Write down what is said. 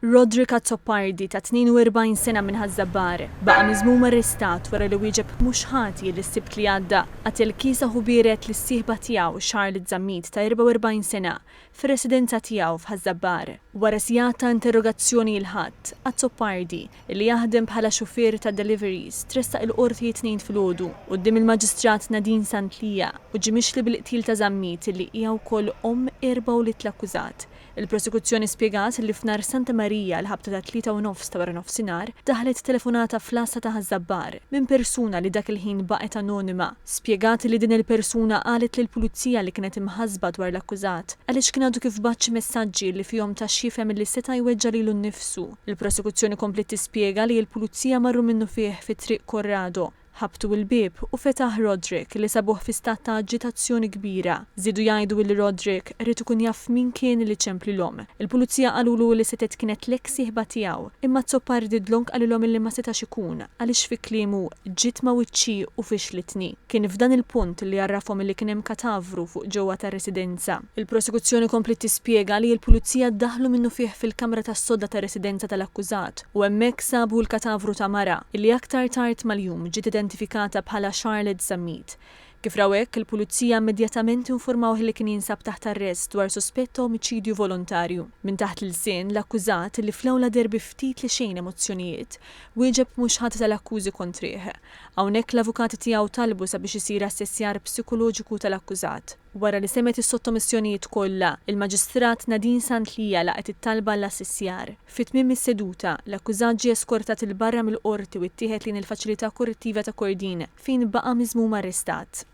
Roderick Azzopardi ta' 42 sena minn Ħażabbar baqa' miżmum arrestat wara li wieġeb mhux ħati l-Sibt li għadda għatel kisa ħubieret li s-sieħba tiegħu Charlotte Zammit ta' 44 sena fir-residenza tiegħu f'Ħażabbar. Wara sigħat ta' interrogazzjoni l-ħadd, Azzopardi li jaħdem bħala xufier ta' deliveries tressaq il-qorti tnejn filgħodu quddiem il-Maġistrat Nadine Santlija u ġie mixli bil-qtil ta' Zammit li hija wkoll erba' u l-itla akkużat. Il-prosekuzzjoni spjegat li f'nhar Santa Marija l-ħabta ta' 3:30 ta' wara nofsinhar daħlet telefonata fl-assa ta' Ħażabbar minn persuna li dak il-ħin baqgħet anonima. Spjegat li din il-persuna qalet lill-pulizija li kienet imħassba dwar l-akkużat għaliex kien għadu kif baċċ messaġġi li fihom tax jifhem li seta' jweġġa' lilu nnifsu. Il-prosekuzzjoni komplet tispjega li l-pulizija marru minnu fih fit-triq Corrado. Ħabtu l-bib u fetaħ Roderick li sabuh fi stat ta' aġitazzjoni kbira. Żidu jgħidu li Roderick rrid ikun jaf min kien li ċemplilhom. Il-pulizija qalulu li setet kienet l-eks sieħba tiegħu, imma Azzopardi dlonk qalilhom li ma setax ikun għaliex fi kliemu ġiet ma' wiċċi u fixlitni. Kien f'dan il-punt li jarrafhom li kien hemm katavru fuq ġewwa tar-residenza. Il-prosekuzzjoni komplet tispjega li l-pulizija ddaħlu minnu fih fil-kamra tas-sodda tar-residenza tal-akkużat u hemmhekk sabu l-katavru ta' mara li aktar tard mal-jum ġiet identifikata bħala Charlotte Zammit. Kif rawek, il-pulizija immedjatament informaw li kien jinsab taħt arrest dwar sospett ta' omiċidju volontarju. Minn taħt il-sin l-akkużat li fl-ewwel derbi ftit li xejn emozzjonijiet wieġeb mhux ħadd tal-akkużi kontrih. Hawnhekk l-avukati tiegħu talbu sabiex isir assessjar psikoloġiku tal-akkużat. Wara li semet is-sottomissjonijiet kollha, il-Maġistrat Nadine Santlija laqgħet it-talba l-assessjar. Fit-tmiem is-seduta, l-akkużat ġie eskortat il barra mill-qorti u ttieħed lejn il-faċilità kurattiva ta' Kordin fejn baqa' miżmum arrestat.